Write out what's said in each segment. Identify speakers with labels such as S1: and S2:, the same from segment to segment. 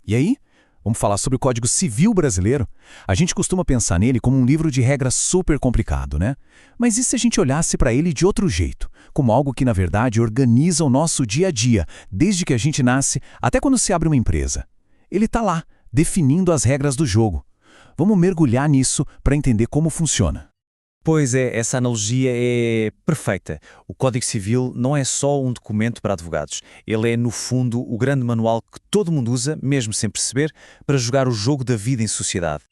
S1: E aí? Vamos falar sobre o Código Civil brasileiro? A gente costuma pensar nele como um livro de regras super complicado, né? Mas e se a gente olhasse para ele de outro jeito? Como algo que, na verdade, organiza o nosso dia a dia, desde que a gente nasce até quando se abre uma empresa. Ele está lá, definindo as regras do jogo. Vamos mergulhar nisso para entender como funciona.
S2: Pois é, essa analogia é perfeita. O Código Civil não é só um documento para advogados. Ele é, no fundo, o grande manual que todo mundo usa, mesmo sem perceber, para jogar o jogo da vida em sociedade.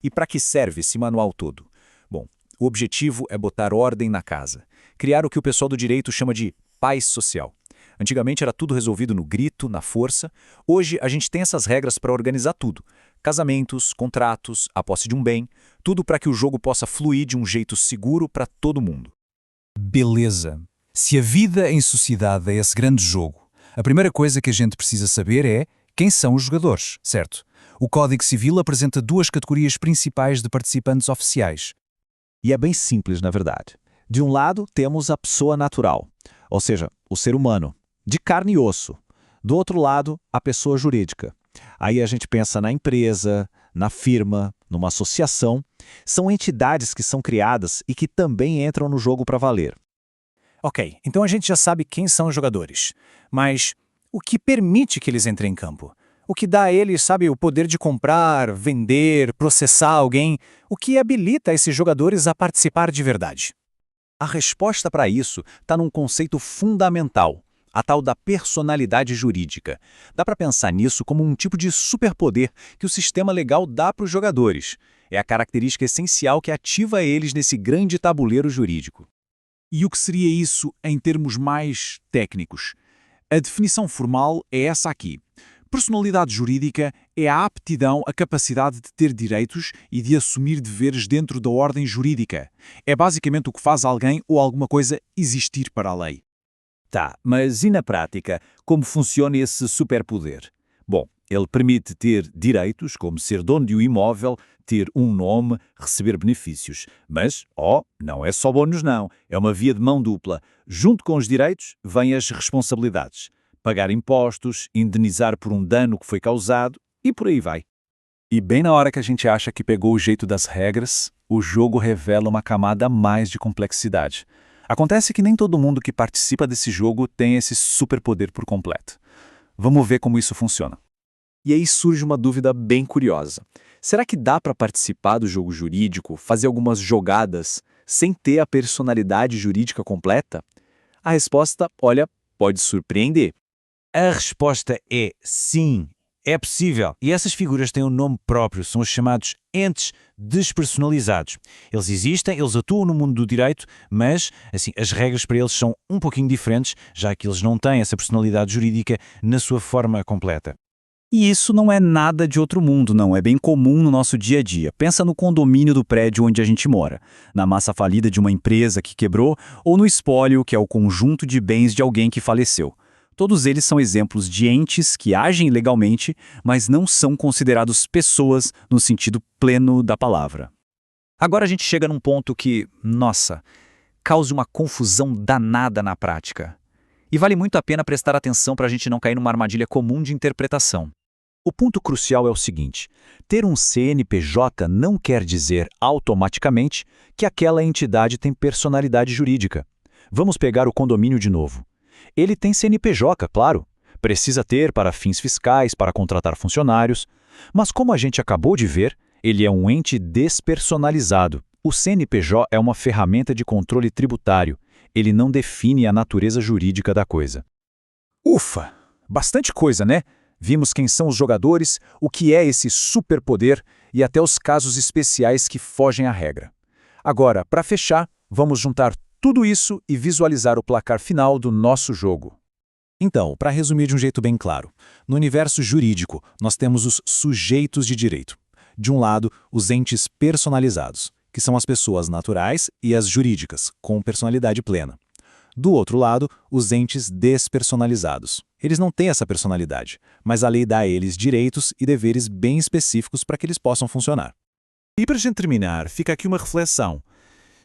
S3: E para que serve esse manual todo? Bom, o objetivo é botar ordem na casa, criar o que o pessoal do direito chama de paz social. Antigamente era tudo resolvido no grito, na força. Hoje a gente tem essas regras para organizar tudo. Casamentos, contratos, a posse de um bem, tudo para que o jogo possa fluir de um jeito seguro para todo mundo.
S4: Beleza. Se a vida em sociedade é esse grande jogo, a primeira coisa que a gente precisa saber é quem são os jogadores, certo? O Código Civil apresenta duas categorias principais de participantes oficiais.
S3: E é bem simples, na verdade. De um lado, temos a pessoa natural, ou seja, o ser humano, de carne e osso. Do outro lado, a pessoa jurídica. Aí a gente pensa na empresa, na firma, numa associação. São entidades que são criadas e que também entram no jogo para valer.
S5: Ok, então a gente já sabe quem são os jogadores. Mas o que permite que eles entrem em campo? O que dá a eles, sabe, o poder de comprar, vender, processar alguém? O que habilita esses jogadores a participar de verdade?
S3: A resposta para isso está num conceito fundamental, a tal da personalidade jurídica. Dá para pensar nisso como um tipo de superpoder que o sistema legal dá para os jogadores. É a característica essencial que ativa eles nesse grande tabuleiro jurídico.
S6: E o que seria isso em termos mais técnicos? A definição formal é essa aqui. Personalidade jurídica é a aptidão, a capacidade de ter direitos e de assumir deveres dentro da ordem jurídica. É basicamente o que faz alguém ou alguma coisa existir para a lei.
S3: Tá, mas e na prática, como funciona esse superpoder? Bom, ele permite ter direitos, como ser dono de um imóvel, ter um nome, receber benefícios. Mas, não é só bónus não, é uma via de mão dupla. Junto com os direitos, vêm as responsabilidades. Pagar impostos, indenizar por um dano que foi causado e por aí vai.
S1: E bem na hora que a gente acha que pegou o jeito das regras, o jogo revela uma camada a mais de complexidade. Acontece que nem todo mundo que participa desse jogo tem esse superpoder por completo. Vamos ver como isso funciona.
S2: E aí surge uma dúvida bem curiosa. Será que dá para participar do jogo jurídico, fazer algumas jogadas, sem ter a personalidade jurídica completa? A resposta, olha, pode surpreender.
S7: A resposta é sim, é possível. E essas figuras têm um nome próprio, são os chamados entes despersonalizados. Eles existem, eles atuam no mundo do direito, mas assim, as regras para eles são um pouquinho diferentes, já que eles não têm essa personalidade jurídica na sua forma completa.
S4: E isso não é nada de outro mundo, não. É bem comum no nosso dia a dia. Pensa no condomínio do prédio onde a gente mora, na massa falida de uma empresa que quebrou ou no espólio, que é o conjunto de bens de alguém que faleceu. Todos eles são exemplos de entes que agem legalmente, mas não são considerados pessoas no sentido pleno da palavra.
S3: Agora a gente chega num ponto que, nossa, causa uma confusão danada na prática. E vale muito a pena prestar atenção para a gente não cair numa armadilha comum de interpretação. O ponto crucial é o seguinte: ter um CNPJ não quer dizer automaticamente que aquela entidade tem personalidade jurídica. Vamos pegar o condomínio de novo. Ele tem CNPJ, claro. Precisa ter para fins fiscais, para contratar funcionários. Mas como a gente acabou de ver, ele é um ente despersonalizado. O CNPJ é uma ferramenta de controle tributário. Ele não define a natureza jurídica da coisa.
S6: Ufa! Bastante coisa, né? Vimos quem são os jogadores, o que é esse superpoder e até os casos especiais que fogem à regra. Agora, para fechar, vamos juntar tudo isso e visualizar o placar final do nosso jogo. Então, para resumir de um jeito bem claro, no universo jurídico, nós temos os sujeitos de direito. De um lado, os entes personalizados, que são as pessoas naturais e as jurídicas, com personalidade plena. Do outro lado, os entes despersonalizados. Eles não têm essa personalidade, mas a lei dá a eles direitos e deveres bem específicos para que eles possam funcionar.
S5: E para a gente terminar, fica aqui uma reflexão.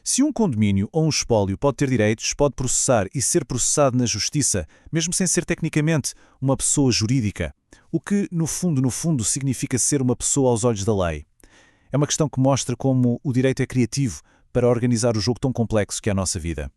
S5: Se um condomínio ou um espólio pode ter direitos, pode processar e ser processado na justiça, mesmo sem ser tecnicamente uma pessoa jurídica,
S1: O que, no fundo, significa ser uma pessoa aos olhos da lei. É uma questão que mostra como o direito é criativo para organizar o jogo tão complexo que é a nossa vida.